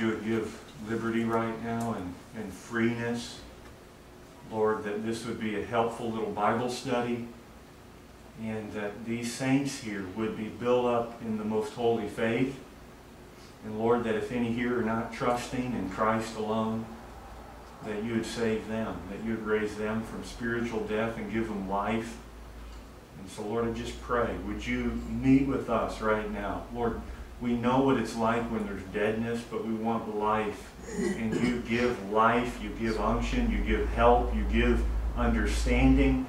you would give liberty right now and freeness. Lord, that this would be a helpful little Bible study, and that these saints here would be built up in the most holy faith. And Lord, that if any here are not trusting in Christ alone, that you would save them, that you would raise them from spiritual death and give them life. And so, Lord, I just pray, would you meet with us right now? Lord, we know what it's like when there's deadness, but we want life. And you give life, you give unction, you give help, you give understanding.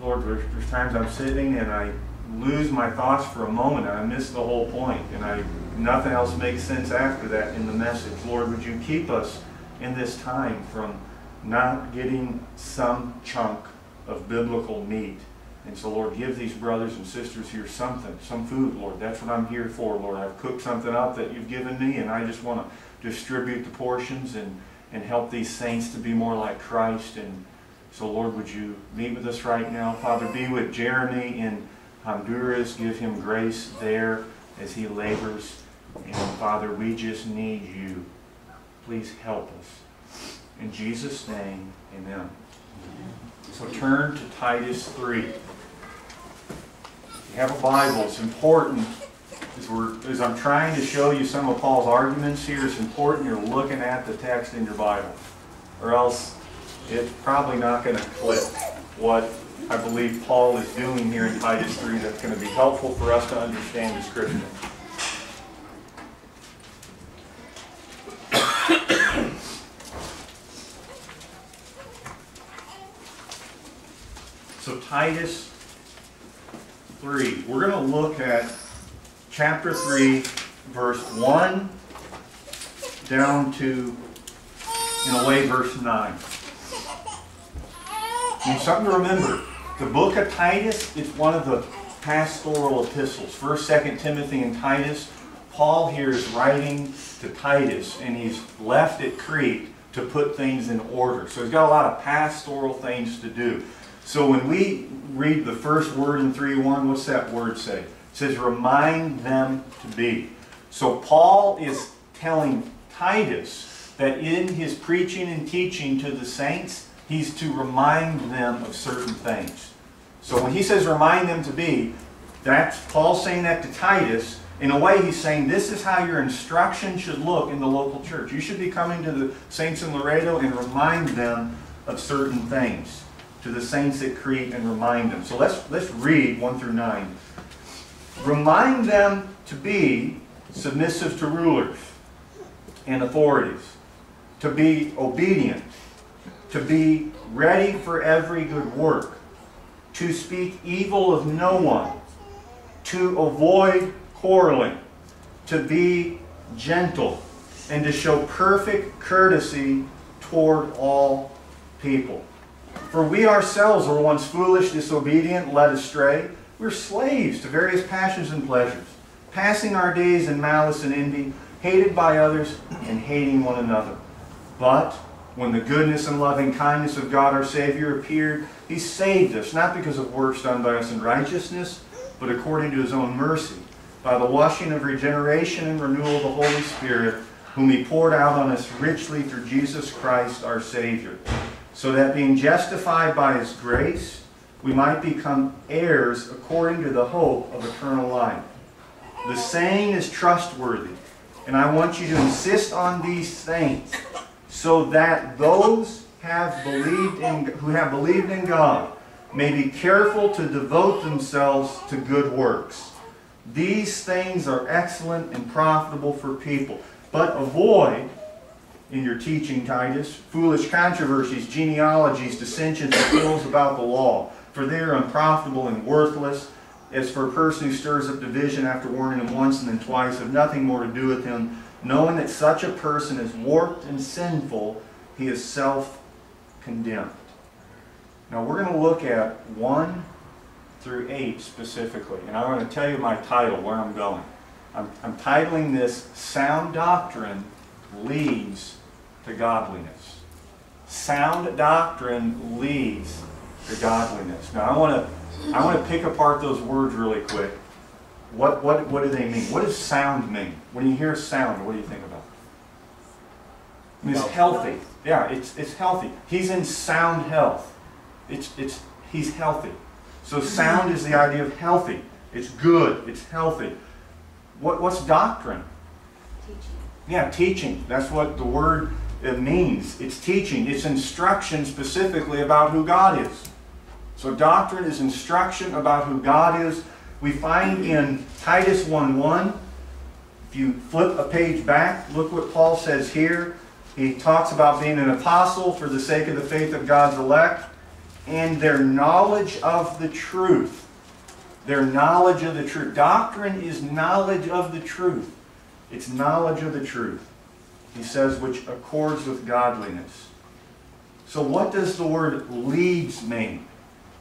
Lord, there's times I'm sitting and I lose my thoughts for a moment and I miss the whole point, and nothing else makes sense after that in the message. Lord, would you keep us in this time from not getting some chunk of biblical meat. And so, Lord, give these brothers and sisters here something, some food, Lord. That's what I'm here for, Lord. I've cooked something up that you've given me, and I just want to distribute the portions and help these saints to be more like Christ. And so, Lord, would you meet with us right now? Father, be with Jeremy in Honduras. Give him grace there as he labors. And Father, we just need you. Please help us. In Jesus' name, amen. So turn to Titus 3. If you have a Bible, it's important, as I'm trying to show you some of Paul's arguments here, it's important you're looking at the text in your Bible. Or else it's probably not going to click what I believe Paul is doing here in Titus 3 that's going to be helpful for us to understand as Christians. So Titus 3. We're going to look at chapter 3, verse 1 down to, in a way, verse 9. And something to remember. The book of Titus is one of the pastoral epistles. 1st, 2nd Timothy, and Titus. Paul here is writing to Titus, and he's left at Crete to put things in order. So he's got a lot of pastoral things to do. So when we read the first word in 3:1, what's that word say? It says, remind them to be. So Paul is telling Titus that in his preaching and teaching to the saints, he's to remind them of certain things. So when he says remind them to be, that's Paul saying that to Titus. In a way, he's saying this is how your instruction should look in the local church. You should be coming to the saints in Laredo and remind them of certain things. To the saints at Crete and remind them. So let's read 1 through 9. Remind them to be submissive to rulers and authorities, to be obedient, to be ready for every good work, to speak evil of no one, to avoid quarreling, to be gentle, and to show perfect courtesy toward all people. For we ourselves were once foolish, disobedient, led astray. We were slaves to various passions and pleasures, passing our days in malice and envy, hated by others, and hating one another. But when the goodness and loving kindness of God our Savior appeared, He saved us, not because of works done by us in righteousness, but according to His own mercy, by the washing of regeneration and renewal of the Holy Spirit, whom He poured out on us richly through Jesus Christ our Savior, so that being justified by His grace, we might become heirs according to the hope of eternal life. The saying is trustworthy, and I want you to insist on these things, so that those who have believed in God may be careful to devote themselves to good works. These things are excellent and profitable for people, but avoid, in your teaching, Titus, foolish controversies, genealogies, dissensions, and quarrels about the law, for they are unprofitable and worthless. As for a person who stirs up division after warning him once and then twice, have nothing more to do with him, knowing that such a person is warped and sinful, he is self-condemned. Now we're going to look at 1 through 8 specifically, and I'm going to tell you my title, where I'm going. I'm titling this, Sound Doctrine Leads to Godliness. Sound doctrine leads to godliness. Now I want to pick apart those words really quick. What do they mean? What does sound mean? When you hear sound, what do you think about? I mean, it's healthy. Yeah, it's healthy. He's in sound health. He's healthy. So sound is the idea of healthy. It's good. It's healthy. What's doctrine? Teaching. Yeah, teaching. That's what the word means. It's teaching. It's instruction specifically about who God is. So doctrine is instruction about who God is. We find in Titus 1:1, if you flip a page back, look what Paul says here. He talks about being an apostle for the sake of the faith of God's elect and their knowledge of the truth. Their knowledge of the truth. Doctrine is knowledge of the truth. It's knowledge of the truth. He says, which accords with godliness. So what does the word leads mean?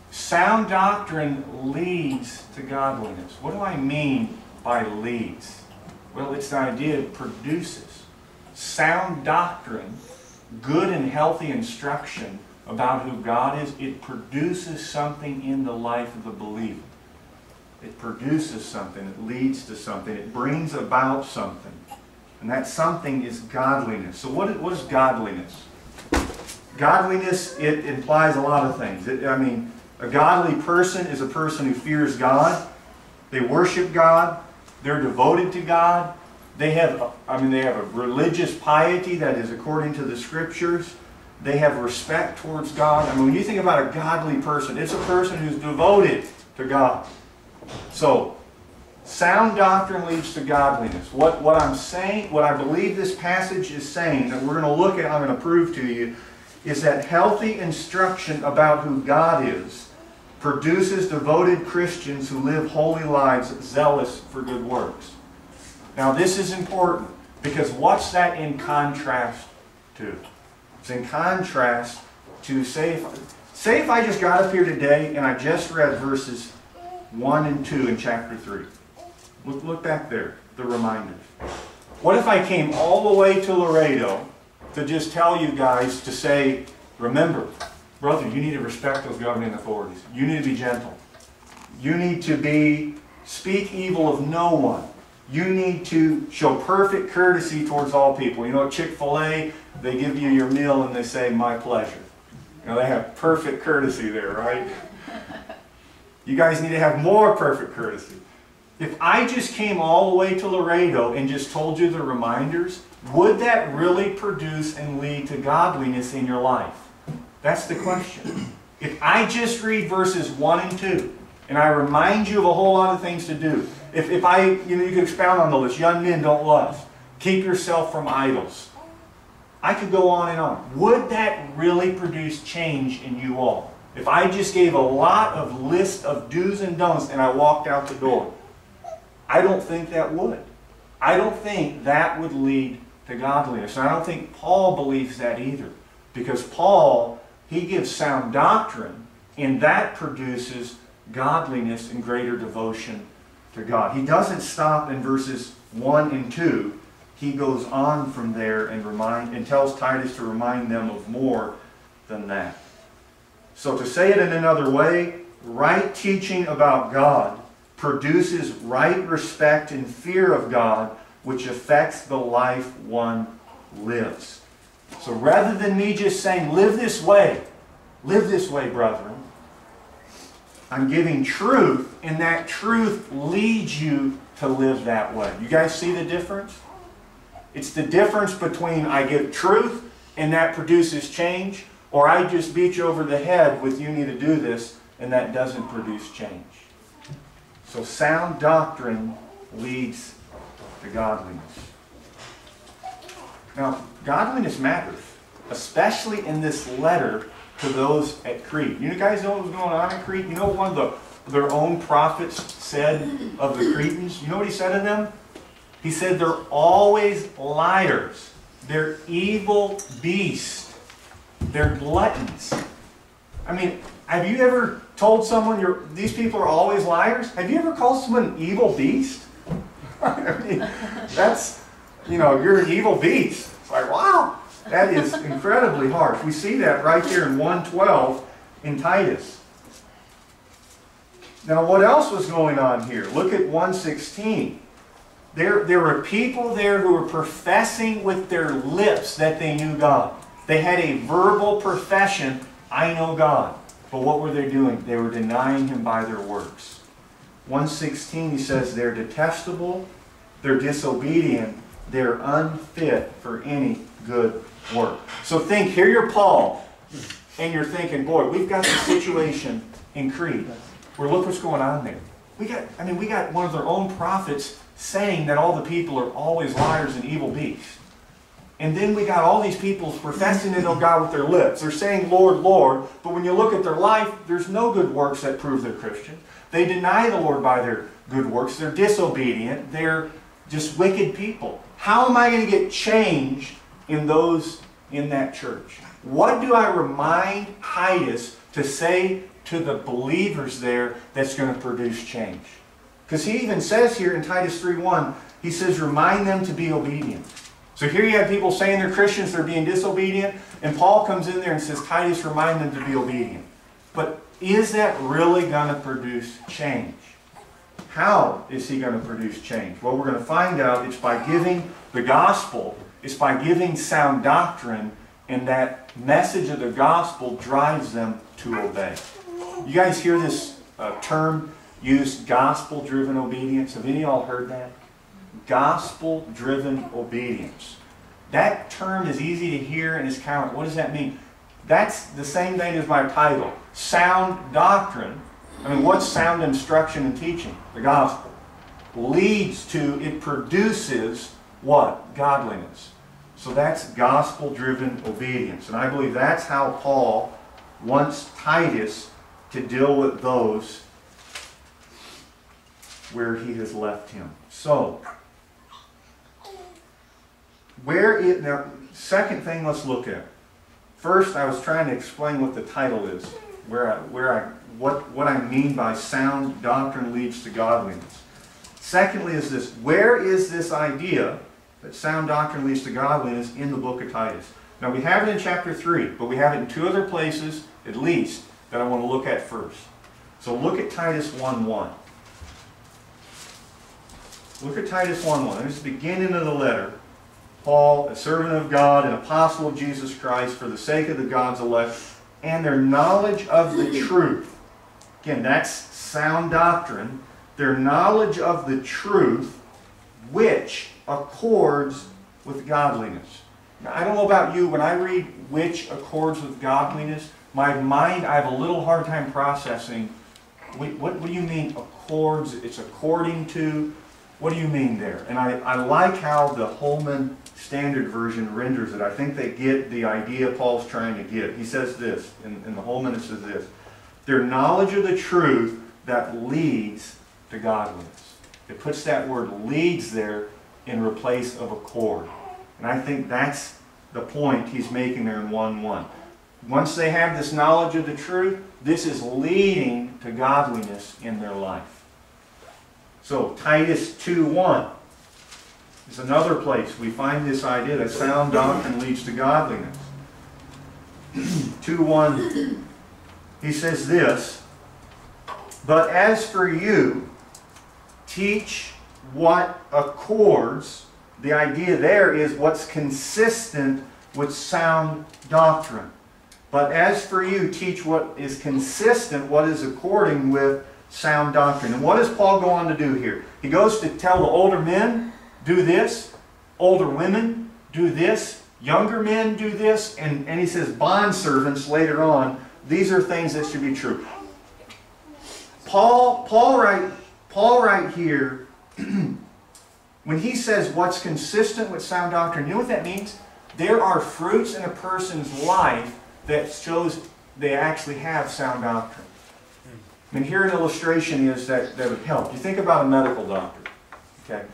Sound doctrine leads to godliness. What do I mean by leads? Well, it's the idea it produces. Sound doctrine, good and healthy instruction about who God is, it produces something in the life of the believer. It produces something. It leads to something. It brings about something. And that something is godliness. So what is godliness? Godliness, it implies a lot of things. A godly person is a person who fears God. They worship God. They're devoted to God. They have a religious piety that is according to the Scriptures. They have respect towards God. When you think about a godly person, it's a person who's devoted to God. So, sound doctrine leads to godliness. What I'm saying, what I believe this passage is saying, that we're going to look at, I'm going to prove to you, is that healthy instruction about who God is produces devoted Christians who live holy lives zealous for good works. Now this is important, because what's that in contrast to? It's in contrast to, say if I just got up here today and I just read verses 1 and 2 in chapter 3. Look back there, the reminders. What if I came all the way to Laredo to just tell you guys to say, remember, brother, you need to respect those governing authorities. You need to be gentle. You need to speak evil of no one. You need to show perfect courtesy towards all people. You know, at Chick-fil-A, they give you your meal and they say, my pleasure. You know, they have perfect courtesy there, right? You guys need to have more perfect courtesy. If I just came all the way to Laredo and just told you the reminders, would that really produce and lead to godliness in your life? That's the question. If I just read verses 1 and 2, and I remind you of a whole lot of things to do, if you can expound on the list. Young men, don't lust. Keep yourself from idols. I could go on and on. Would that really produce change in you all? If I just gave a lot of list of do's and don'ts and I walked out the door, I don't think that would. I don't think that would lead to godliness. And I don't think Paul believes that either. Because Paul, he gives sound doctrine, and that produces godliness and greater devotion to God. He doesn't stop in verses 1 and 2. He goes on from there and tells Titus to remind them of more than that. So to say it in another way, right teaching about God produces right respect and fear of God, which affects the life one lives. So rather than me just saying, live this way, brethren, I'm giving truth, and that truth leads you to live that way. You guys see the difference? It's the difference between I give truth and that produces change, or I just beat you over the head with you need to do this and that doesn't produce change. So sound doctrine leads to godliness. Now, godliness matters, especially in this letter to those at Crete. You guys know what was going on at Crete? You know what one of their own prophets said of the Cretans? You know what he said of them? He said they're always liars. They're evil beasts. They're gluttons. Have you ever told someone these people are always liars? Have you ever called someone an evil beast? That's, you're an evil beast. It's like, wow, that is incredibly harsh. We see that right here in 1:12 in Titus. Now, what else was going on here? Look at 1:16. There were people there who were professing with their lips that they knew God. They had a verbal profession, I know God. But what were they doing? They were denying Him by their works. 1:16, he says, they're detestable, they're disobedient, they're unfit for any good work. So think, here you're Paul, and you're thinking, boy, we've got the situation in Crete, where look what's going on there. We got one of their own prophets saying that all the people are always liars and evil beasts. And then we got all these people professing to know God with their lips. They're saying, Lord, Lord, but when you look at their life, there's no good works that prove they're Christian. They deny the Lord by their good works. They're disobedient. They're just wicked people. How am I going to get change in those in that church? What do I remind Titus to say to the believers there that's going to produce change? Because he even says here in Titus 3:1, he says, remind them to be obedient. So here you have people saying they're Christians, they're being disobedient, and Paul comes in there and says, Titus, remind them to be obedient. But is that really going to produce change? How is he going to produce change? Well, we're going to find out it's by giving the gospel, it's by giving sound doctrine, and that message of the gospel drives them to obey. You guys hear this term used, gospel-driven obedience? Have any of y'all heard that? Gospel-driven obedience. That term is easy to hear and is kind of, what does that mean? That's the same thing as my title. Sound doctrine. I mean, what's sound instruction and teaching? The gospel. Leads to, it produces what? Godliness. So that's gospel-driven obedience. And I believe that's how Paul wants Titus to deal with those where he has left him. So, now, second thing let's look at. First, I was trying to explain what the title is, what I mean by sound doctrine leads to godliness. Secondly is this, where is this idea that sound doctrine leads to godliness in the book of Titus? Now we have it in chapter 3, but we have it in two other places, at least, that I want to look at first. So look at Titus 1:1. Look at Titus 1:1. This is the beginning of the letter. Paul, a servant of God, an apostle of Jesus Christ, for the sake of the God's elect, and their knowledge of the truth. Again, that's sound doctrine. Their knowledge of the truth, which accords with godliness. Now, I don't know about you, when I read which accords with godliness, my mind, I have a little hard time processing. What do you mean accords? It's according to. What do you mean there? And I like how the Holman Standard Version renders it. I think they get the idea Paul's trying to get. He says this, in the Holman it says this, their knowledge of the truth that leads to godliness. It puts that word leads there in place of accord. And I think that's the point he's making there in 1:1. Once they have this knowledge of the truth, this is leading to godliness in their life. So, Titus 2:1 is another place we find this idea that sound doctrine leads to godliness. 2:1, he says this, but as for you, teach what accords. The idea there is what's consistent with sound doctrine. But as for you, teach what is consistent, what is according with sound doctrine. And what does Paul go on to do here? He goes to tell the older men, do this. Older women, do this. Younger men, do this. And he says, bondservants later on, these are things that should be true. Paul right here, when he says what's consistent with sound doctrine, you know what that means? There are fruits in a person's life that shows they actually have sound doctrine. I mean, here an illustration is that would help. You think about a medical doctor. Okay,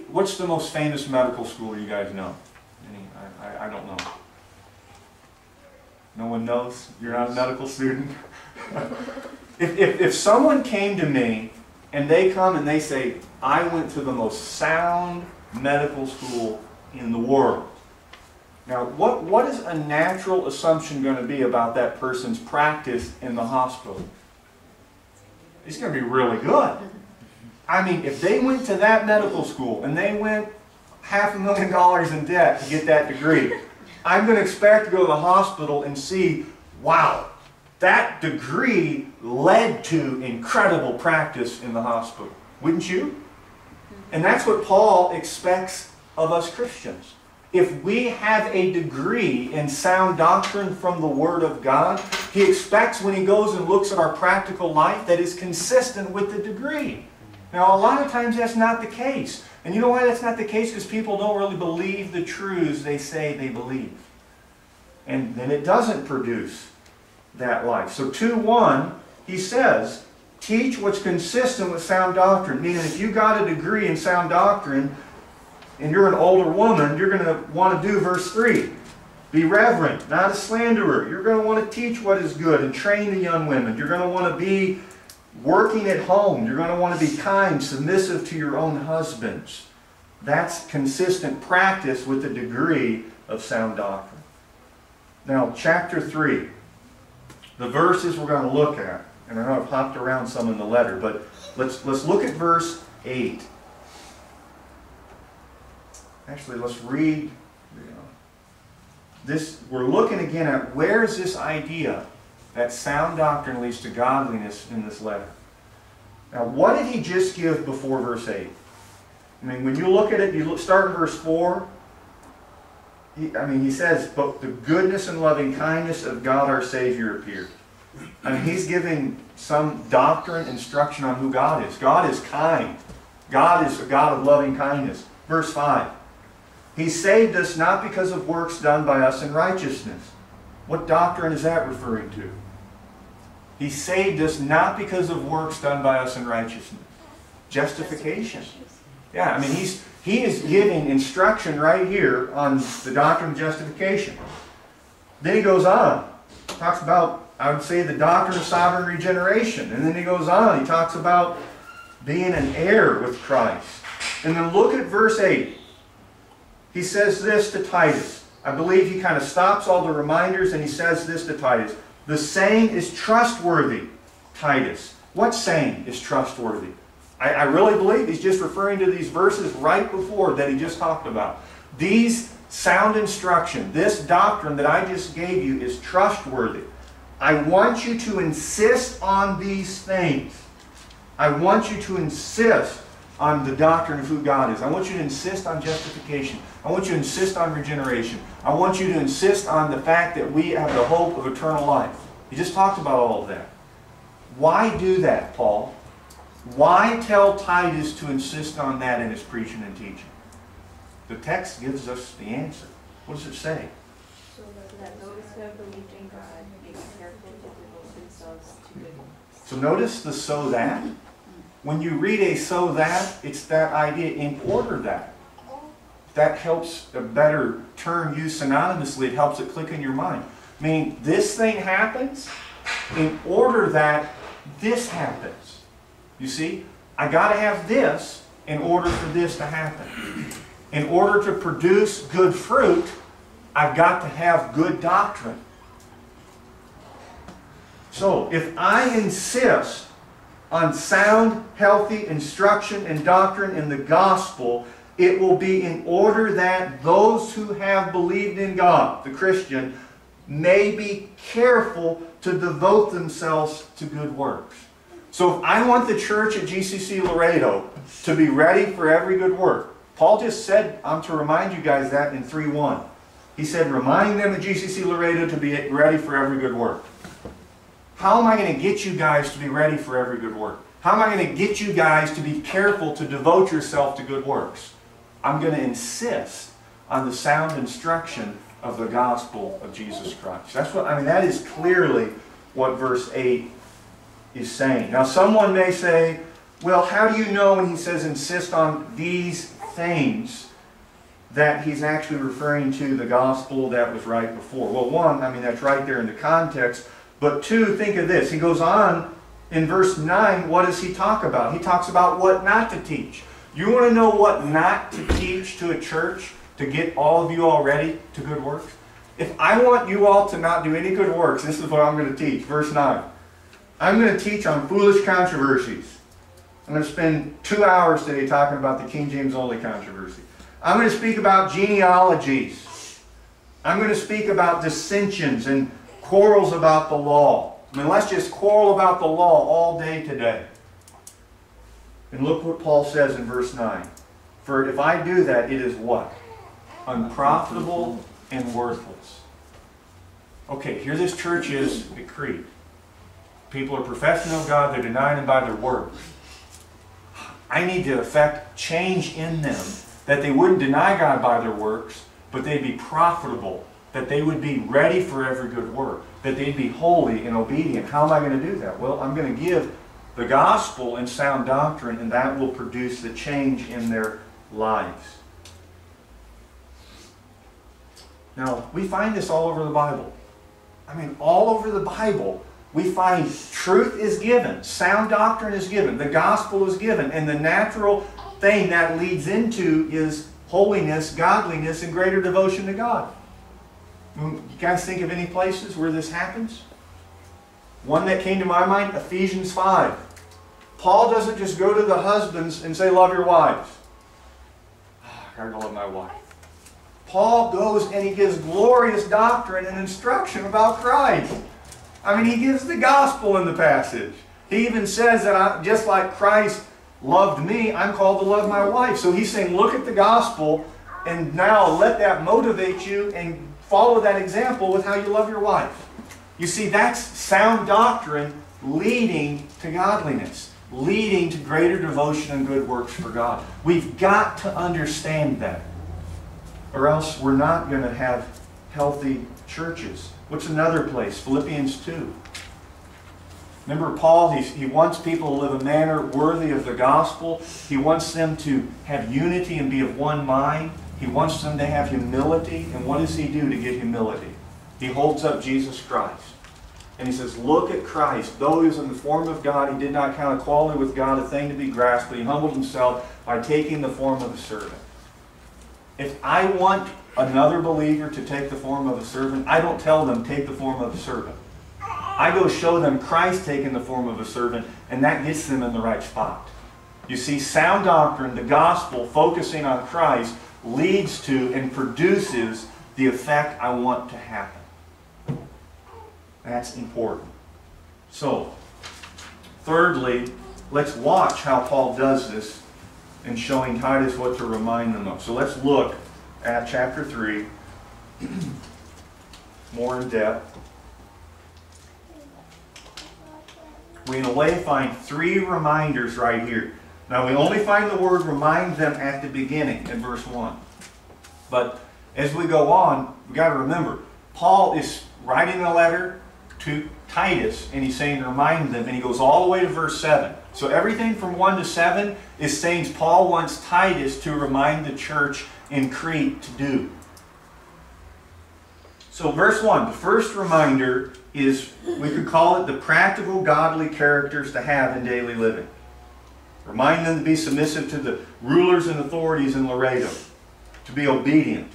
what's the most famous medical school you guys know? I don't know. No one knows? You're not a medical student? If someone came to me and they come and they say, I went to the most sound medical school in the world. Now, what is a natural assumption going to be about that person's practice in the hospital? It's going to be really good. I mean, if they went to that medical school and they went $500,000 in debt to get that degree, I'm going to expect to go to the hospital and see, wow, that degree led to incredible practice in the hospital. Wouldn't you? And that's what Paul expects of us Christians. If we have a degree in sound doctrine from the Word of God, he expects when he goes and looks at our practical life that is consistent with the degree. Now, a lot of times that's not the case. And you know why that's not the case? Because people don't really believe the truths they say they believe. And then it doesn't produce that life. So 2:1, he says, teach what's consistent with sound doctrine. Meaning if you got a degree in sound doctrine and you're an older woman, you're going to want to do verse 3. Be reverent, not a slanderer. You're going to want to teach what is good and train the young women. You're going to want to be working at home. You're going to want to be kind, submissive to your own husbands. That's consistent practice with the degree of sound doctrine. Now, chapter 3. The verses we're going to look at. And I know I've hopped around some in the letter, but let's look at verse 8. Actually, let's read this. We're looking again at where is this idea that sound doctrine leads to godliness in this letter. Now, what did he just give before verse 8? I mean, when you look at it, you start in verse 4. He says, but the goodness and loving kindness of God our Savior appeared. I mean, he's giving some doctrine, instruction on who God is. God is kind. God is a God of loving kindness. Verse 5. He saved us not because of works done by us in righteousness. What doctrine is that referring to? He saved us not because of works done by us in righteousness. Justification. Yeah, I mean, he is giving instruction right here on the doctrine of justification. Then he goes on. Talks about, I would say, the doctrine of sovereign regeneration. And then he goes on. He talks about being an heir with Christ. And then look at verse 8. He says this to Titus. I believe he kind of stops all the reminders and he says this to Titus. The saying is trustworthy, Titus. What saying is trustworthy? I really believe he's just referring to these verses right before that he just talked about. These sound instruction, this doctrine that I just gave you is trustworthy. I want you to insist on these things. I want you to insist on the doctrine of who God is. I want you to insist on justification. I want you to insist on regeneration. I want you to insist on the fact that we have the hope of eternal life. He just talked about all of that. Why do that, Paul? Why tell Titus to insist on that in his preaching and teaching? The text gives us the answer. What does it say? So that those who have believed in God may be careful to devote themselves to good works. So notice the so that. When you read a so that, it's that idea, in order that. That helps, a better term used synonymously, it helps it click in your mind. Meaning, this thing happens in order that this happens. You see, I got to have this in order for this to happen. In order to produce good fruit, I've got to have good doctrine. So, if I insist on sound, healthy instruction and doctrine in the gospel, it will be in order that those who have believed in God, the Christian, may be careful to devote themselves to good works. So if I want the church at GCC Laredo to be ready for every good work, Paul just said, I'm to remind you guys that in 3:1. He said, remind them at GCC Laredo to be ready for every good work. How am I going to get you guys to be ready for every good work? How am I going to get you guys to be careful to devote yourself to good works? I'm going to insist on the sound instruction of the gospel of Jesus Christ. That's what, that is clearly what verse 8 is saying. Now someone may say, well, how do you know when he says insist on these things that he's actually referring to the gospel that was right before? Well, one, that's right there in the context. But two, think of this. He goes on in verse 9, what does he talk about? He talks about what not to teach. You want to know what not to teach to a church to get all of you all ready to good works? If I want you all to not do any good works, this is what I'm going to teach. Verse 9. I'm going to teach on foolish controversies. I'm going to spend 2 hours today talking about the King James only controversy. I'm going to speak about genealogies. I'm going to speak about dissensions and quarrels about the law. I mean, let's just quarrel about the law all day today. And look what Paul says in verse 9. For if I do that, it is what? Unprofitable and worthless. Okay, here this church is at Crete. People are professing of God, they're denying Him by their works. I need to effect change in them that they wouldn't deny God by their works, but they'd be profitable, that they would be ready for every good work, that they'd be holy and obedient. How am I going to do that? Well, I'm going to give the gospel and sound doctrine, and that will produce the change in their lives. Now, we find this all over the Bible. I mean, all over the Bible, we find truth is given, sound doctrine is given, the gospel is given, and the natural thing that leads into is holiness, godliness, and greater devotion to God. You guys think of any places where this happens? One that came to my mind, Ephesians 5. Paul doesn't just go to the husbands and say, love your wives. I gotta love my wife. Paul goes and he gives glorious doctrine and instruction about Christ. I mean, he gives the gospel in the passage. He even says that just like Christ loved me, I'm called to love my wife. So he's saying, look at the gospel and now let that motivate you and follow that example with how you love your wife. You see, that's sound doctrine leading to godliness, leading to greater devotion and good works for God. We've got to understand that, or else we're not going to have healthy churches. What's another place? Philippians 2. Remember Paul, he wants people to live a manner worthy of the gospel. He wants them to have unity and be of one mind. He wants them to have humility. And what does he do to get humility? He holds up Jesus Christ. And he says, look at Christ. Though he was in the form of God, he did not count equality with God a thing to be grasped, but he humbled himself by taking the form of a servant. If I want another believer to take the form of a servant, I don't tell them, take the form of a servant. I go show them Christ taking the form of a servant, and that gets them in the right spot. You see, sound doctrine, the gospel, focusing on Christ, leads to and produces the effect I want to happen. That's important. So, thirdly, let's watch how Paul does this in showing Titus what to remind them of. So let's look at chapter 3 more in depth. We in a way find 3 reminders right here. Now we only find the word remind them at the beginning in verse 1. But as we go on, we've got to remember, Paul is writing a letter to Titus and he's saying remind them, and he goes all the way to verse 7. So everything from 1 to 7 is things Paul wants Titus to remind the church in Crete to do. So verse 1, the first reminder is, we could call it the practical godly characters to have in daily living. Remind them to be submissive to the rulers and authorities in Laredo, to be obedient,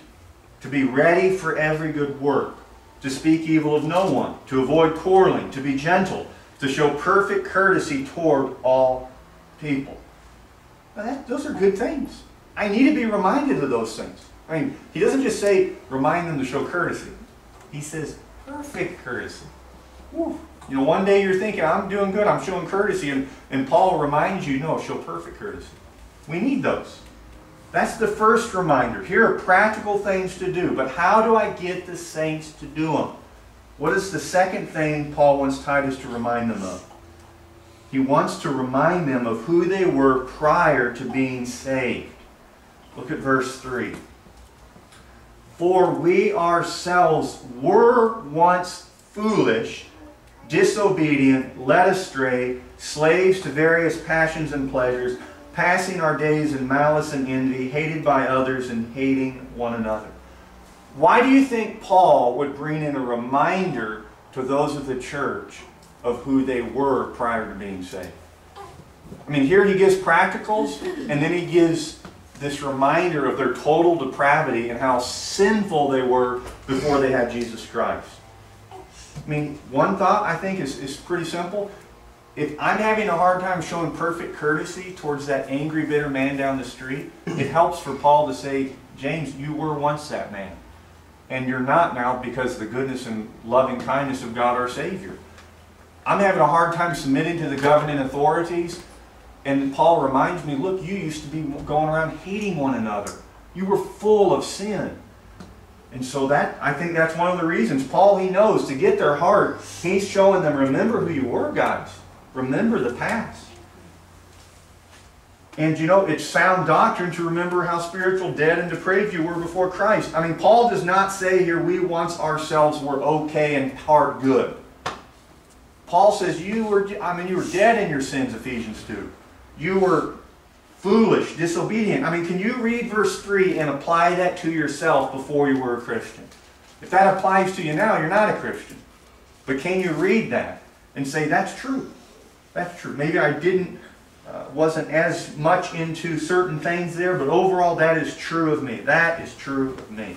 to be ready for every good work, to speak evil of no one, to avoid quarreling, to be gentle, to show perfect courtesy toward all people. Now those are good things. I need to be reminded of those things. I mean, he doesn't just say, remind them to show courtesy. He says, perfect courtesy. Whew. You know, one day you're thinking, I'm doing good, I'm showing courtesy, and Paul reminds you, no, show perfect courtesy. We need those. That's the first reminder. Here are practical things to do, but how do I get the saints to do them? What is the second thing Paul wants Titus to remind them of? He wants to remind them of who they were prior to being saved. Look at verse 3. For we ourselves were once foolish, disobedient, led astray, slaves to various passions and pleasures, passing our days in malice and envy, hated by others and hating one another. Why do you think Paul would bring in a reminder to those of the church of who they were prior to being saved? I mean, here he gives practicals, and then he gives this reminder of their total depravity and how sinful they were before they had Jesus Christ. I mean, one thought I think is pretty simple. if I'm having a hard time showing perfect courtesy towards that angry, bitter man down the street, it helps for Paul to say, James, you were once that man. And you're not now because of the goodness and loving kindness of God our Savior. I'm having a hard time submitting to the governing authorities. And Paul reminds me, look, you used to be going around hating one another. You were full of sin. And so I think that's one of the reasons. Paul, he knows, to get their heart, he's showing them, remember who you were, guys. Remember the past. And you know, it's sound doctrine to remember how spiritual, dead, and depraved you were before Christ. I mean, Paul does not say here, we once ourselves were okay and heart good. Paul says you were dead in your sins, Ephesians 2. You were foolish, disobedient. I mean, can you read verse 3 and apply that to yourself before you were a Christian? If that applies to you now, you're not a Christian. But can you read that and say, that's true? That's true. Maybe I wasn't as much into certain things there, but overall that is true of me. That is true of me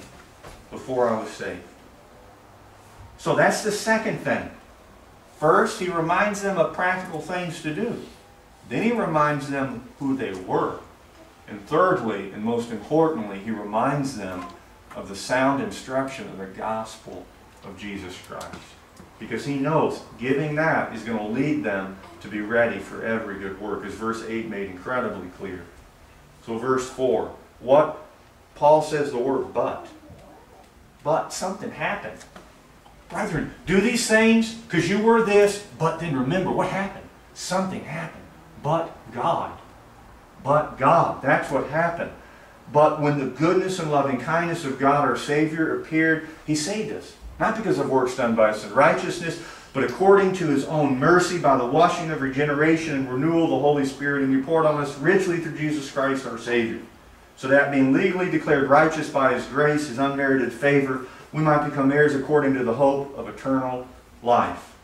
before I was saved. So that's the second thing. First, he reminds them of practical things to do. Then he reminds them who they were. And thirdly, and most importantly, he reminds them of the sound instruction of the gospel of Jesus Christ. Because he knows giving that is going to lead them to be ready for every good work, as verse 8 made incredibly clear. So verse 4, what Paul says the word but something happened. Brethren, do these things because you were this, but then remember what happened. Something happened. But God. But God. That's what happened. But when the goodness and loving kindness of God our Savior appeared, he saved us. Not because of works done by us in righteousness, but according to his own mercy, by the washing of regeneration and renewal of the Holy Spirit, and he poured on us richly through Jesus Christ our Savior. So that being legally declared righteous by his grace, his unmerited favor, we might become heirs according to the hope of eternal life.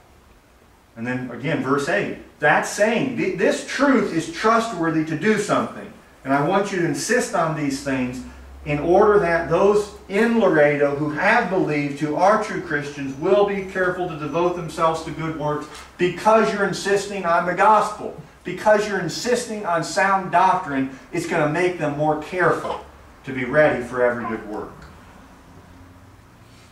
And then again, verse 8. That's saying this truth is trustworthy to do something. And I want you to insist on these things in order that those in Laredo who have believed, who are true Christians, will be careful to devote themselves to good works because you're insisting on the gospel. Because you're insisting on sound doctrine, it's going to make them more careful to be ready for every good work.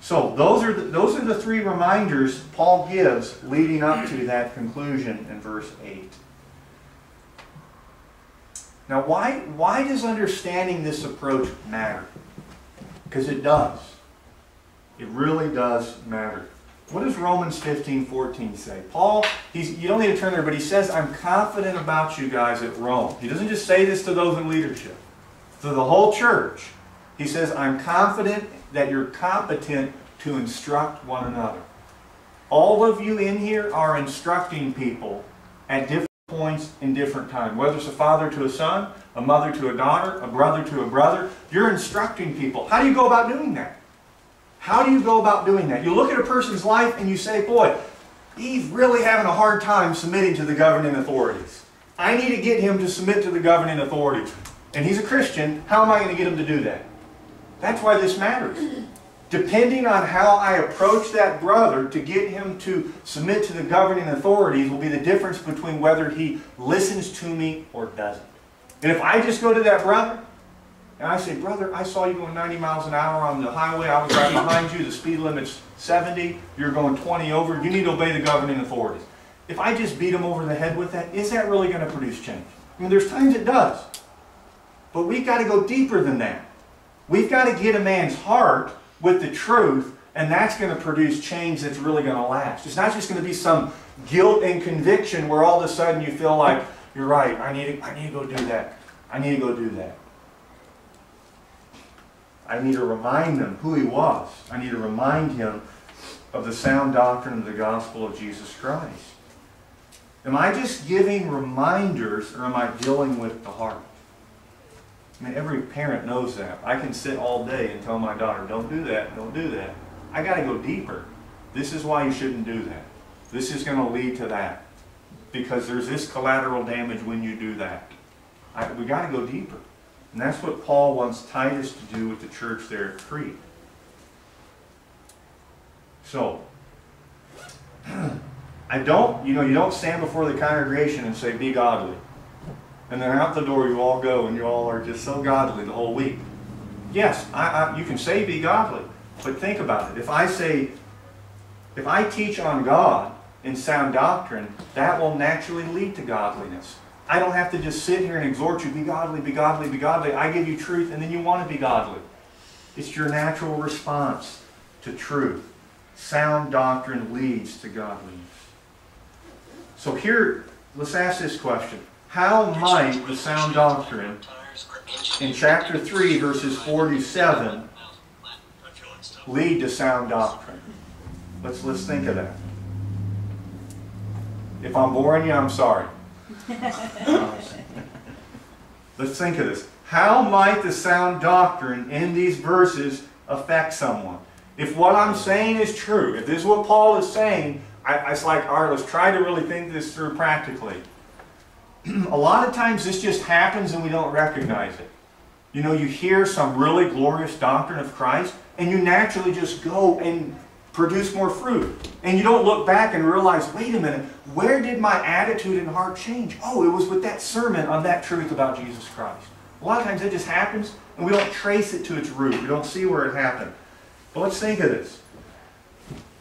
So those are the three reminders Paul gives leading up to that conclusion in verse 8. Now why does understanding this approach matter? Because it does. It really does matter. What does Romans 15:14 say? Paul, you don't need to turn there, but he says, I'm confident about you guys at Rome. He doesn't just say this to those in leadership. To the whole church. He says, I'm confident that you're competent to instruct one another. All of you in here are instructing people at different points in different times. Whether it's a father to a son, a mother to a daughter, a brother to a brother, you're instructing people. How do you go about doing that? How do you go about doing that? You look at a person's life and you say, boy, he's really having a hard time submitting to the governing authorities. I need to get him to submit to the governing authorities. And he's a Christian. How am I going to get him to do that? That's why this matters. Depending on how I approach that brother to get him to submit to the governing authorities will be the difference between whether he listens to me or doesn't. And if I just go to that brother and I say, brother, I saw you going 90 miles an hour on the highway. I was right behind you. The speed limit's 70. You're going 20 over. You need to obey the governing authorities. If I just beat him over the head with that, is that really going to produce change? I mean, there's times it does. But we've got to go deeper than that. We've got to get a man's heart with the truth, and that's going to produce change that's really going to last. It's not just going to be some guilt and conviction where all of a sudden you feel like, you're right, I need to go do that. I need to go do that. I need to remind them who he was. I need to remind him of the sound doctrine of the gospel of Jesus Christ. Am I just giving reminders, or am I dealing with the heart? I mean, every parent knows that. I can sit all day and tell my daughter, don't do that, don't do that. I got to go deeper. This is why you shouldn't do that. This is going to lead to that. Because there's this collateral damage when you do that. We got to go deeper. And that's what Paul wants Titus to do with the church there at Crete. So, you don't stand before the congregation and say, be godly. And then out the door you all go and you all are just so godly the whole week. Yes, you can say be godly, but think about it. If I teach on God in sound doctrine, that will naturally lead to godliness. I don't have to just sit here and exhort you, be godly, be godly, be godly. I give you truth and then you want to be godly. It's your natural response to truth. Sound doctrine leads to godliness. So here, let's ask this question. How might the sound doctrine in chapter 3, verses 4 to 7, lead to sound doctrine? Let's think of that. If I'm boring you, I'm sorry. Let's think of this. How might the sound doctrine in these verses affect someone? If what I'm saying is true, if this is what Paul is saying, it's like, all right, let's try to really think this through practically. A lot of times this just happens and we don't recognize it. You know, you hear some really glorious doctrine of Christ and you naturally just go and produce more fruit. And you don't look back and realize, wait a minute, where did my attitude and heart change? Oh, it was with that sermon on that truth about Jesus Christ. A lot of times it just happens and we don't trace it to its root. We don't see where it happened. But let's think of this.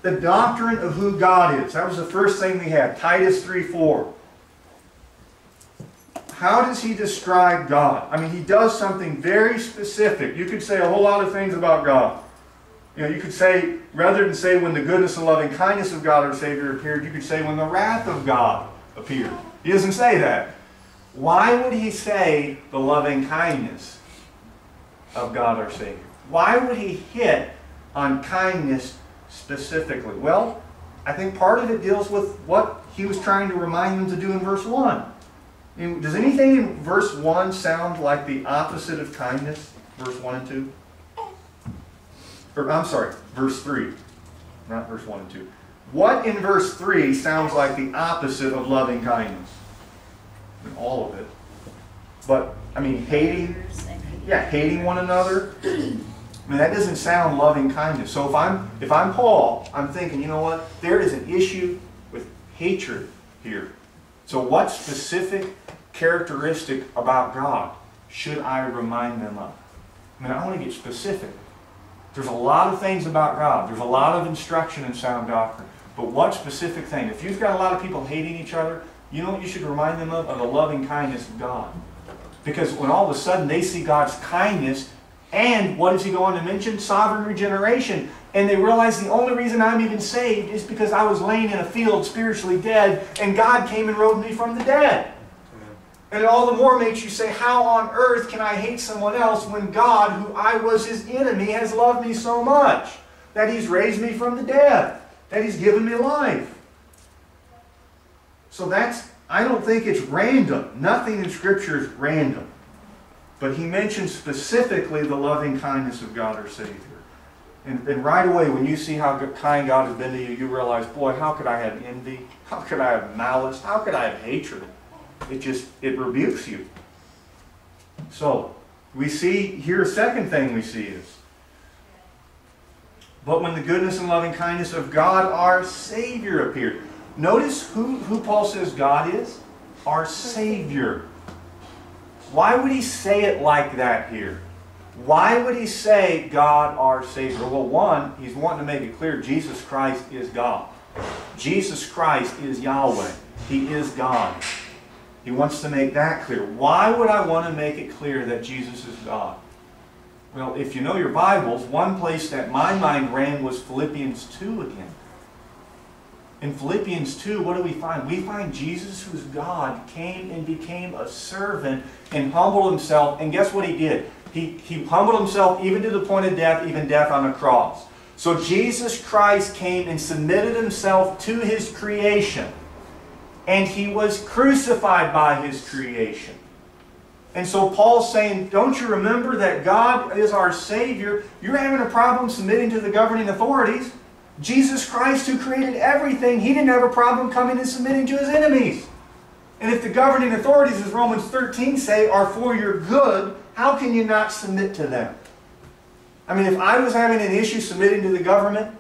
The doctrine of who God is. That was the first thing we had. Titus 3:4. How does he describe God? I mean, he does something very specific. You could say a whole lot of things about God. You know, you could say, rather than say when the goodness and loving kindness of God our Savior appeared, you could say when the wrath of God appeared. He doesn't say that. Why would he say the loving kindness of God our Savior? Why would he hit on kindness specifically? Well, I think part of it deals with what he was trying to remind them to do in verse 1. Does anything in verse 1 sound like the opposite of kindness? Verse 1 and 2? Or, I'm sorry, verse 3. Not verse 1 and 2. What in verse 3 sounds like the opposite of loving kindness? I mean, all of it. But, I mean, hating one another. I mean, that doesn't sound loving kindness. So if I'm Paul, I'm thinking, you know what? There is an issue with hatred here. So what specific characteristic about God should I remind them of? I mean, I want to get specific. There's a lot of things about God. There's a lot of instruction in sound doctrine. But what specific thing? If you've got a lot of people hating each other, you know what you should remind them of? Of the loving kindness of God. Because when all of a sudden they see God's kindness, and what does he go on to mention? Sovereign regeneration. And they realize the only reason I'm even saved is because I was laying in a field spiritually dead, and God came and rose me from the dead. And it all the more makes you say, how on earth can I hate someone else when God, who I was his enemy, has loved me so much? That he's raised me from the dead. That he's given me life. So I don't think it's random. Nothing in Scripture is random. But he mentions specifically the loving kindness of God our Savior. And right away, when you see how kind God has been to you, you realize, boy, how could I have envy? How could I have malice? How could I have hatred? It rebukes you. So, we see, here a second thing we see is, but when the goodness and loving kindness of God our Savior appeared. Notice who Paul says God is? Our Savior. Why would he say it like that here? Why would he say God our Savior? Well, one, he's wanting to make it clear Jesus Christ is God. Jesus Christ is Yahweh. He is God. He wants to make that clear. Why would I want to make it clear that Jesus is God? Well, if you know your Bibles, one place that my mind ran was Philippians 2 again. In Philippians 2, what do we find? We find Jesus, who's God, came and became a servant and humbled himself. And guess what he did? He humbled himself even to the point of death, even death on a cross. So Jesus Christ came and submitted himself to his creation. And he was crucified by his creation. And so Paul's saying, don't you remember that God is our Savior? You're having a problem submitting to the governing authorities. Jesus Christ, who created everything, he didn't have a problem coming and submitting to his enemies. And if the governing authorities, as Romans 13 say, are for your good, how can you not submit to them? I mean, if I was having an issue submitting to the government,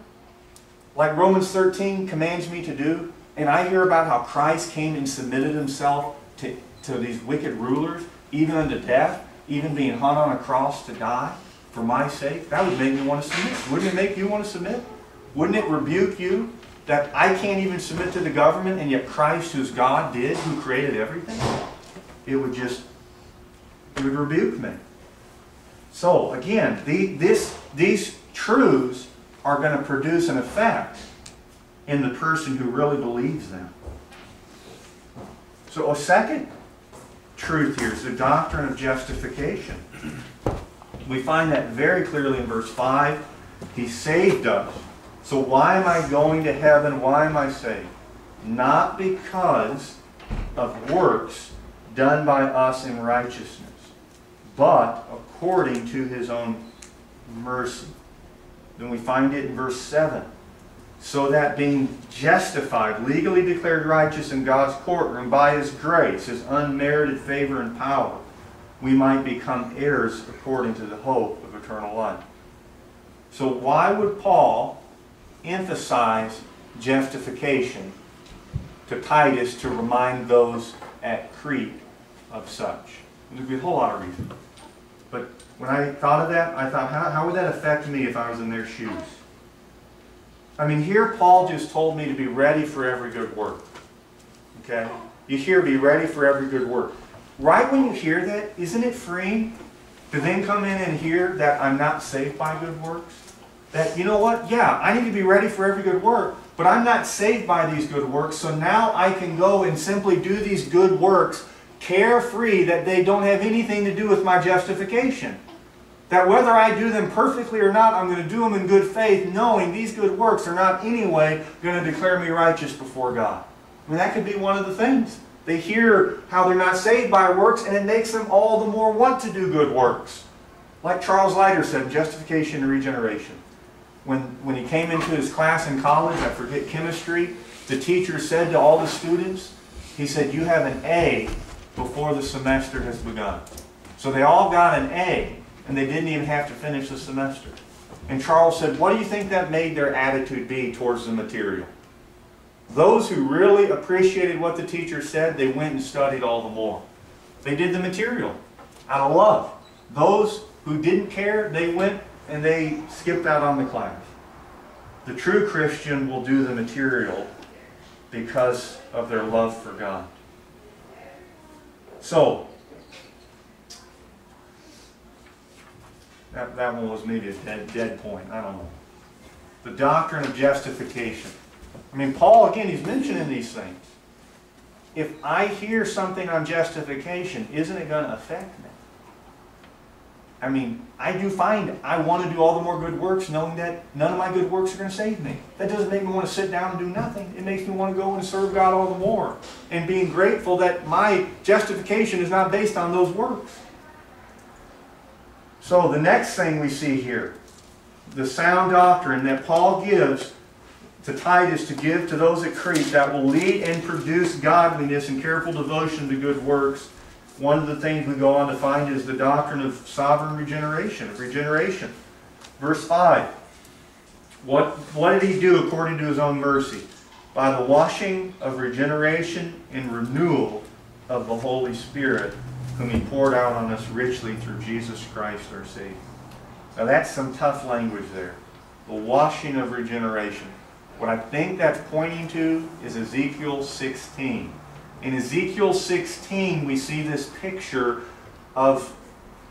like Romans 13 commands me to do, and I hear about how Christ came and submitted himself to these wicked rulers, even unto death, even being hung on a cross to die for my sake, that would make me want to submit. Wouldn't it make you want to submit? Wouldn't it rebuke you that I can't even submit to the government, and yet Christ, who's God, did, who created everything? It would rebuke me. So, again, these truths are going to produce an effect in the person who really believes them. So, a second truth here is the doctrine of justification. We find that very clearly in verse 5. He saved us. So why am I going to heaven? Why am I saved? Not because of works done by us in righteousness, but according to his own mercy. Then we find it in verse 7. So that being justified, legally declared righteous in God's courtroom by his grace, his unmerited favor and power, we might become heirs according to the hope of eternal life. So why would Paul emphasize justification to Titus to remind those at Crete of such? There'd be a whole lot of reasons. But when I thought of that, I thought, how would that affect me if I was in their shoes? I mean, here Paul just told me to be ready for every good work. Okay? You hear, be ready for every good work. Right when you hear that, isn't it freeing to then come in and hear that I'm not saved by good works? That, you know what? Yeah, I need to be ready for every good work, but I'm not saved by these good works, so now I can go and simply do these good works carefree, that they don't have anything to do with my justification. That whether I do them perfectly or not, I'm going to do them in good faith, knowing these good works are not anyway going to declare me righteous before God. I mean, that could be one of the things. They hear how they're not saved by works, and it makes them all the more want to do good works. Like Charles Leiter said, justification and regeneration. When he came into his class in college, I forget chemistry, the teacher said to all the students, he said, you have an A before the semester has begun. So they all got an A, and they didn't even have to finish the semester. And Charles said, what do you think that made their attitude be towards the material? Those who really appreciated what the teacher said, they went and studied all the more. They did the material out of love. Those who didn't care, they went and they skipped out on the class. The true Christian will do the material because of their love for God. So, that one was maybe a dead point. I don't know. The doctrine of justification. I mean, Paul, again, he's mentioning these things. If I hear something on justification, isn't it going to affect me? I mean, I do find I want to do all the more good works knowing that none of my good works are going to save me. That doesn't make me want to sit down and do nothing. It makes me want to go and serve God all the more. And being grateful that my justification is not based on those works. So the next thing we see here, the sound doctrine that Paul gives to Titus to give to those at Crete that will lead and produce godliness and careful devotion to good works. One of the things we go on to find is the doctrine of sovereign regeneration, of regeneration. Verse 5. What did he do according to his own mercy? By the washing of regeneration and renewal of the Holy Spirit, whom he poured out on us richly through Jesus Christ our Savior. Now that's some tough language there. The washing of regeneration. What I think that's pointing to is Ezekiel 16. In Ezekiel 16, we see this picture of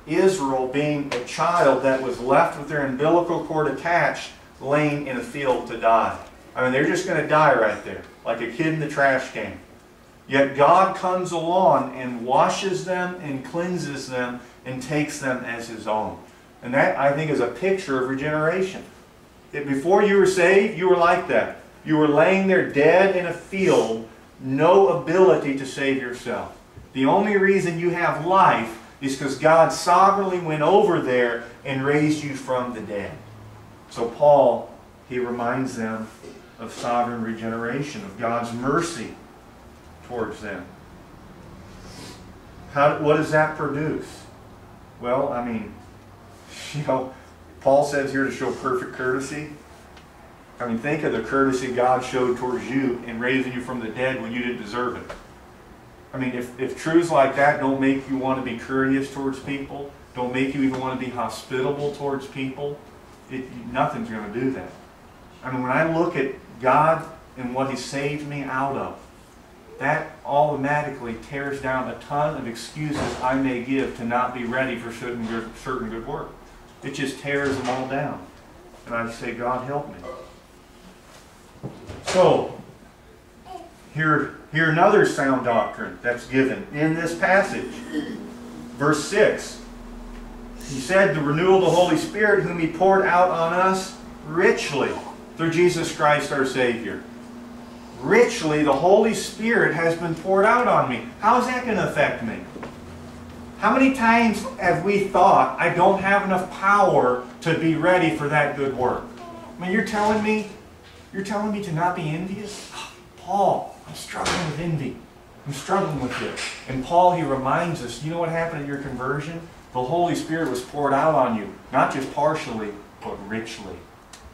Israel being a child that was left with their umbilical cord attached, laying in a field to die. I mean, they're just going to die right there, like a kid in the trash can. Yet God comes along and washes them and cleanses them and takes them as His own. And that, I think, is a picture of regeneration. That before you were saved, you were like that. You were laying there dead in a field, no ability to save yourself. The only reason you have life is because God sovereignly went over there and raised you from the dead. So Paul, he reminds them of sovereign regeneration, of God's mercy towards them. What does that produce? Well, I mean, Paul says here to show perfect courtesy. I mean, think of the courtesy God showed towards you in raising you from the dead when you didn't deserve it. I mean, if truths like that don't make you want to be courteous towards people, don't make you even want to be hospitable towards people, nothing's going to do that. I mean, when I look at God and what He saved me out of, that automatically tears down a ton of excuses I may give to not be ready for certain good work. It just tears them all down. And I say, God, help me. So, here another sound doctrine that's given in this passage. Verse 6. He said, the renewal of the Holy Spirit, whom He poured out on us richly through Jesus Christ our Savior. Richly, the Holy Spirit has been poured out on me. How is that going to affect me? How many times have we thought, I don't have enough power to be ready for that good work? I mean, you're telling me to not be envious? Paul, I'm struggling with envy. I'm struggling with it. And Paul, he reminds us, you know what happened at your conversion? The Holy Spirit was poured out on you, not just partially, but richly.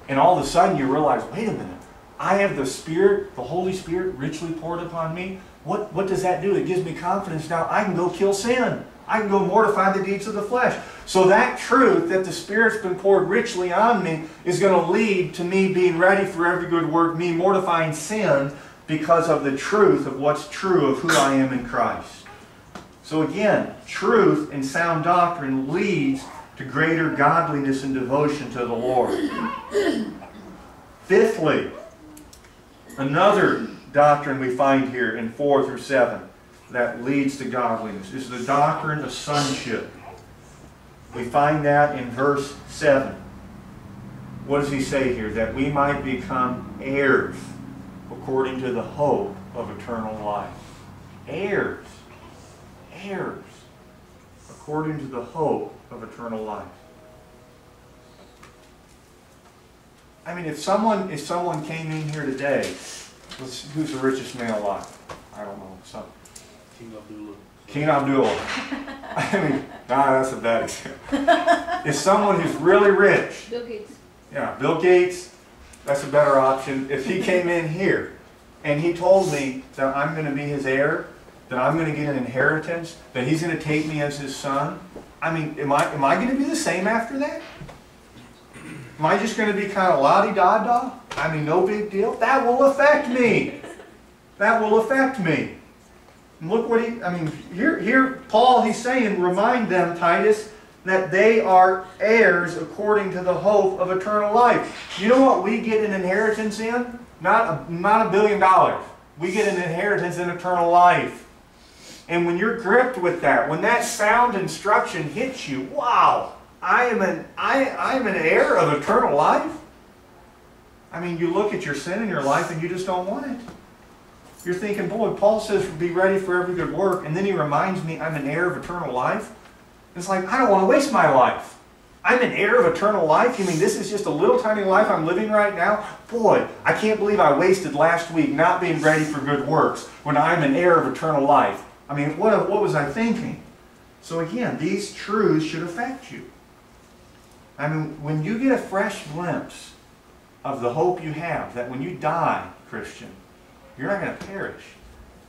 And all of a sudden you realize, wait a minute, I have the Spirit, the Holy Spirit richly poured upon me. What does that do? It gives me confidence now I can go kill sin. I can go mortify the deeds of the flesh. So that truth that the Spirit's been poured richly on me is going to lead to me being ready for every good work, me mortifying sin because of the truth of what's true of who I am in Christ. So again, truth and sound doctrine leads to greater godliness and devotion to the Lord. Fifthly, another doctrine we find here in 4 through 7 that leads to godliness is the doctrine of sonship. We find that in verse 7. What does he say here? That we might become heirs according to the hope of eternal life. Heirs. Heirs. According to the hope of eternal life. I mean, if someone came in here today, who's the richest man alive? I don't know. King Abdullah. I mean, that's a bad example. If someone who's really rich. Bill Gates. Yeah, Bill Gates, that's a better option. If he came in here and he told me that I'm going to be his heir, that I'm going to get an inheritance, that he's going to take me as his son, I mean, am I going to be the same after that? Am I just going to be kind of la-di-da-da? I mean, no big deal? That will affect me. That will affect me. And look what here Paul, he's saying, remind them, Titus, that they are heirs according to the hope of eternal life. You know what we get an inheritance in? Not $1 billion. We get an inheritance in eternal life. And when you're gripped with that, when that sound instruction hits you, wow, I'm an heir of eternal life. I mean, you look at your sin in your life and you just don't want it. You're thinking, boy, Paul says be ready for every good work, and then he reminds me I'm an heir of eternal life. It's like, I don't want to waste my life. I'm an heir of eternal life? You mean this is just a little tiny life I'm living right now? Boy, I can't believe I wasted last week not being ready for good works when I'm an heir of eternal life. I mean, what was I thinking? So again, these truths should affect you. I mean, when you get a fresh glimpse of the hope you have, that when you die, Christian, you're not going to perish.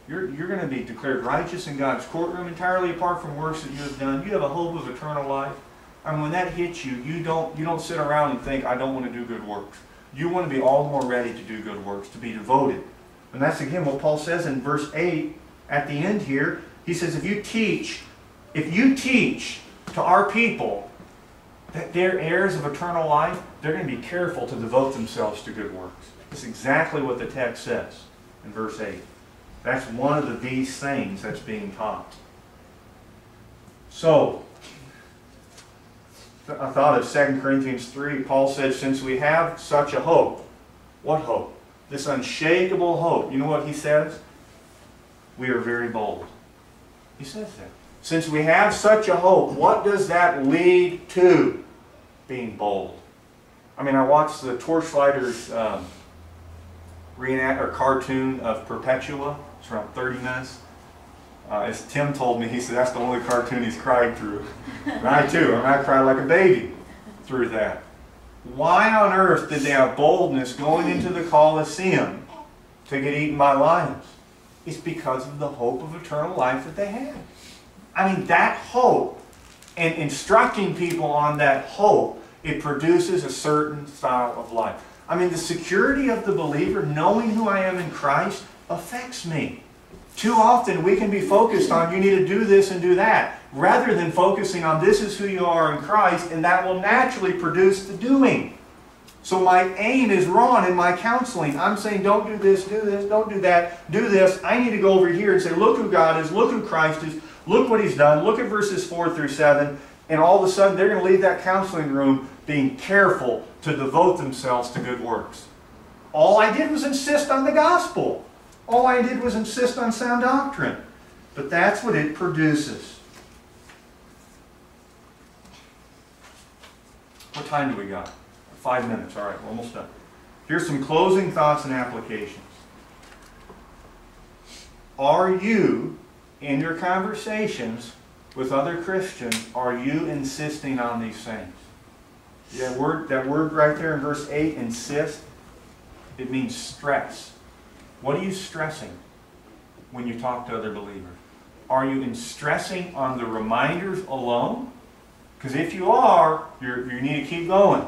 You're going to be declared righteous in God's courtroom entirely apart from works that you have done. You have a hope of eternal life. I mean, when that hits you, you don't sit around and think, I don't want to do good works. You want to be all the more ready to do good works, to be devoted. And that's again what Paul says in verse 8 at the end here. He says, if you teach to our people that they're heirs of eternal life, they're going to be careful to devote themselves to good works. That's exactly what the text says in verse 8. That's one of these things that's being taught. So, I thought of 2 Corinthians 3. Paul says, since we have such a hope. What hope? This unshakable hope. You know what he says? We are very bold. He says that. Since we have such a hope, what does that lead to? Being bold. I mean, I watched the Torchlighters cartoon of Perpetua. It's around 30 minutes. As Tim told me, he said that's the only cartoon he's cried through. And I too. I cried like a baby through that. Why on earth did they have boldness going into the Colosseum to get eaten by lions? It's because of the hope of eternal life that they had. I mean, that hope, and instructing people on that hope, it produces a certain style of life. I mean, the security of the believer, knowing who I am in Christ, affects me. Too often we can be focused on, you need to do this and do that, rather than focusing on, this is who you are in Christ, and that will naturally produce the doing. So my aim is wrong in my counseling. I'm saying, don't do this, don't do that, do this. I need to go over here and say, look who God is, look who Christ is, look what He's done, look at verses 4 through 7, and all of a sudden they're going to leave that counseling room being careful to devote themselves to good works. All I did was insist on the gospel. All I did was insist on sound doctrine. But that's what it produces. What time do we got? 5 minutes. All right, we're almost done. Here's some closing thoughts and applications. Are you, in your conversations with other Christians, are you insisting on these things? That word right there in verse 8, insist, it means stress. What are you stressing when you talk to other believers? Are you stressing on the reminders alone? Because if you are, you need to keep going.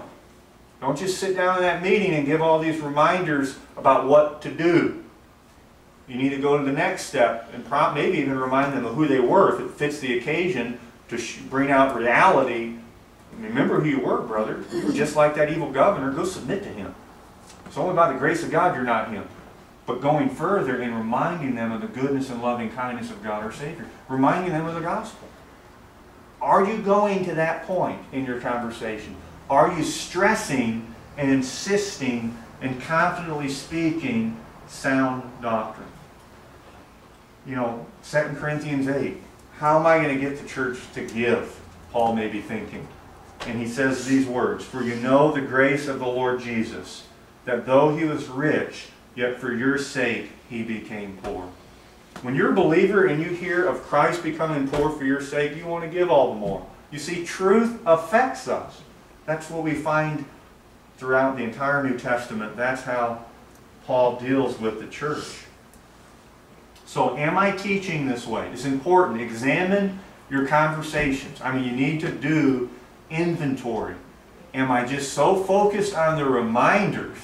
Don't just sit down in that meeting and give all these reminders about what to do. You need to go to the next step and maybe even remind them of who they were if it fits the occasion to bring out reality. Remember who you were, brother. You were just like that evil governor. Go submit to him. It's only by the grace of God you're not him. But going further and reminding them of the goodness and loving kindness of God our Savior. Reminding them of the gospel. Are you going to that point in your conversation? Are you stressing and insisting and confidently speaking sound doctrine? You know, 2 Corinthians 8. How am I going to get the church to give? Paul may be thinking. And he says these words, for you know the grace of the Lord Jesus, that though He was rich, yet for your sake He became poor. When you're a believer and you hear of Christ becoming poor for your sake, you want to give all the more. You see, truth affects us. That's what we find throughout the entire New Testament. That's how Paul deals with the church. So am I teaching this way? It's important. Examine your conversations. I mean, you need to do inventory. Am I just so focused on the reminders?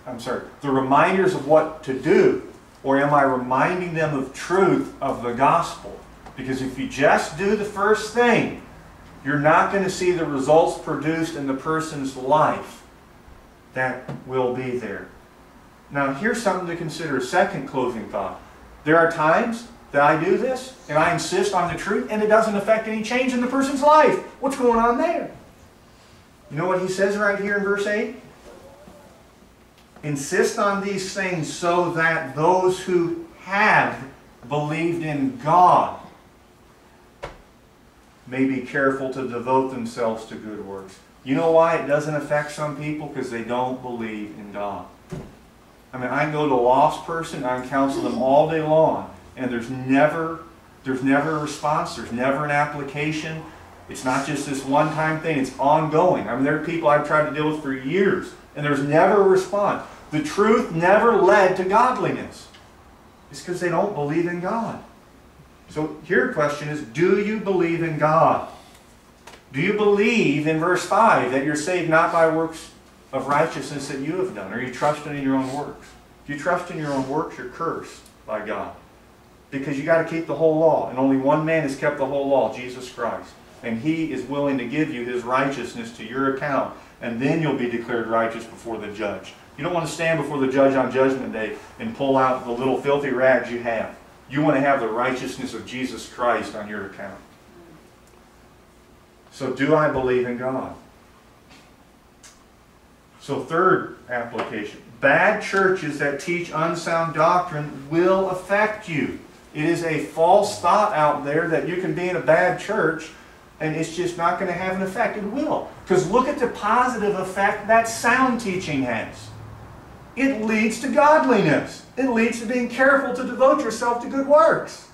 The reminders of what to do, or am I reminding them of truth of the gospel? Because if you just do the first thing, you're not going to see the results produced in the person's life that will be there. Now, here's something to consider. Second closing thought. There are times that I do this, and I insist on the truth, and it doesn't affect any change in the person's life. What's going on there? You know what he says right here in verse 8? Insist on these things so that those who have believed in God may be careful to devote themselves to good works. You know why it doesn't affect some people? Because they don't believe in God. I mean, I can go to a lost person, I can counsel them all day long, and there's never a response, there's never an application. It's not just this one-time thing, it's ongoing. I mean, there are people I've tried to deal with for years, and there's never a response. The truth never led to godliness. It's because they don't believe in God. So here the question is, do you believe in God? Do you believe in verse 5 that you're saved not by works of righteousness that you have done? Or are you trusting in your own works? If you trust in your own works, you're cursed by God. Because you got to keep the whole law. And only one man has kept the whole law, Jesus Christ. And He is willing to give you His righteousness to your account. And then you'll be declared righteous before the judge. You don't want to stand before the judge on Judgment Day and pull out the little filthy rags you have. You want to have the righteousness of Jesus Christ on your account. So do I believe in God? So third application. Bad churches that teach unsound doctrine will affect you. It is a false thought out there that you can be in a bad church and it's just not going to have an effect. It will. Because look at the positive effect that sound teaching has. It leads to godliness. It leads to being careful to devote yourself to good works.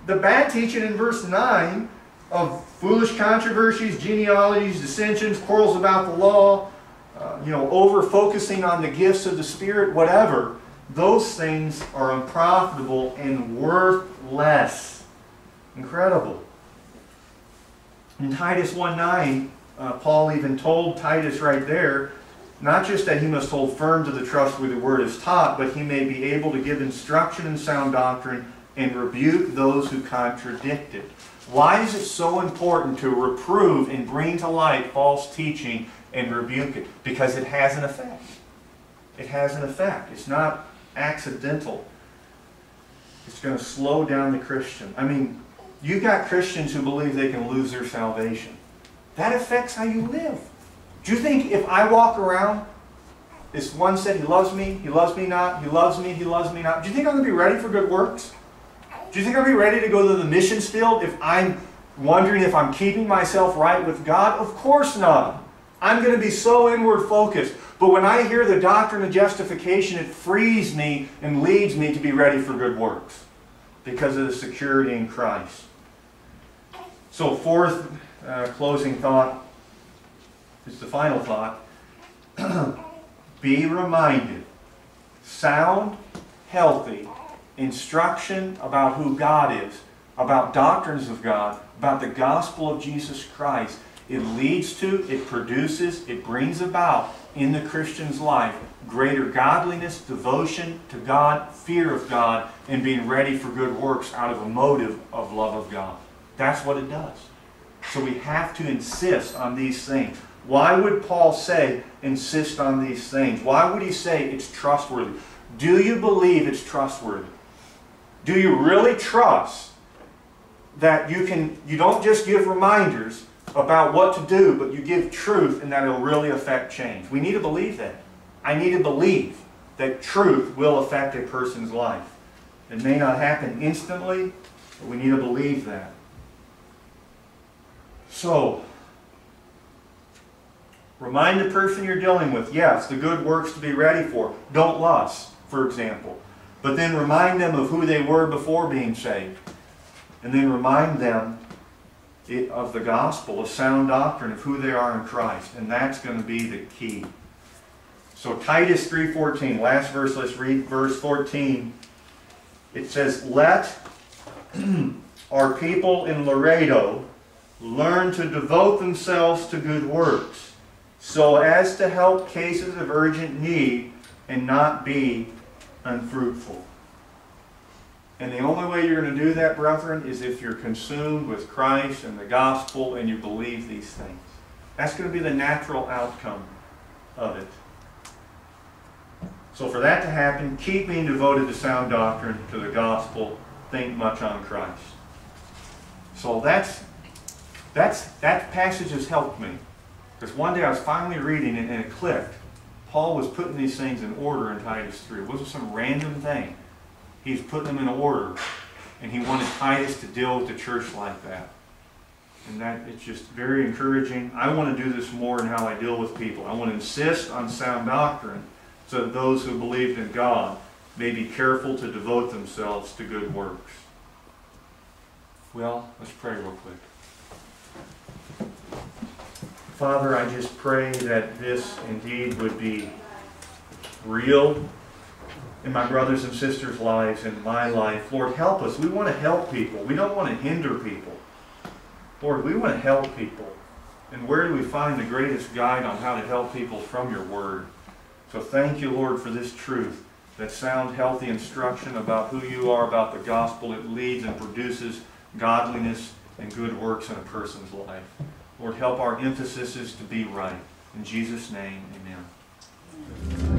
The bad teaching in verse 9 of foolish controversies, genealogies, dissensions, quarrels about the law, over-focusing on the gifts of the Spirit, whatever, those things are unprofitable and worthless. Incredible. In Titus 1:9, Paul even told Titus right there, not just that he must hold firm to the trustworthy word as taught, but he may be able to give instruction in sound doctrine and rebuke those who contradict it. Why is it so important to reprove and bring to light false teaching and rebuke it? Because it has an effect. It has an effect. It's not accidental. It's going to slow down the Christian. I mean, you got Christians who believe they can lose their salvation. That affects how you live. Do you think if I walk around, this one said he loves me not, he loves me not, do you think I'm going to be ready for good works? Do you think I'll be ready to go to the missions field if I'm wondering if I'm keeping myself right with God? Of course not. I'm going to be so inward focused. But when I hear the doctrine of justification, it frees me and leads me to be ready for good works because of the security in Christ. So fourth closing thought is the final thought. Be reminded. Sound, healthy instruction about who God is, about doctrines of God, about the gospel of Jesus Christ. It leads to, it produces, it brings about in the Christian's life greater godliness, devotion to God, fear of God, and being ready for good works out of a motive of love of God. That's what it does. So we have to insist on these things. Why would Paul say, insist on these things? Why would he say it's trustworthy? Do you believe it's trustworthy? Do you really trust that you don't just give reminders about what to do, but you give truth and that it'll really affect change? We need to believe that. I need to believe that truth will affect a person's life. It may not happen instantly, but we need to believe that. So, remind the person you're dealing with, yes, the good works to be ready for. Don't lust, for example. But then remind them of who they were before being saved. And then remind them of the gospel, of sound doctrine, of who they are in Christ. And that's going to be the key. So Titus 3:14, last verse, let's read verse 14. It says, let our people in Laredo learn to devote themselves to good works, so as to help cases of urgent need and not be unfruitful. And the only way you're going to do that, brethren, is if you're consumed with Christ and the gospel and you believe these things. That's going to be the natural outcome of it. So for that to happen, keep being devoted to sound doctrine, to the gospel. Think much on Christ. So that passage has helped me. Because one day I was finally reading it and it clicked. Paul was putting these things in order in Titus 3. It wasn't some random thing. He's putting them in order. And he wanted Titus to deal with the church like that. And that it's just very encouraging. I want to do this more in how I deal with people. I want to insist on sound doctrine so that those who believed in God may be careful to devote themselves to good works. Well, let's pray real quick. Father, I just pray that this indeed would be real in my brothers and sisters' lives, in my life. Lord, help us. We want to help people. We don't want to hinder people. Lord, we want to help people. And where do we find the greatest guide on how to help people? From your word. So thank you, Lord, for this truth, that sound, healthy instruction about who you are, about the gospel. It leads and produces godliness and good works in a person's life. Lord, help our emphasis to be right. In Jesus' name, amen.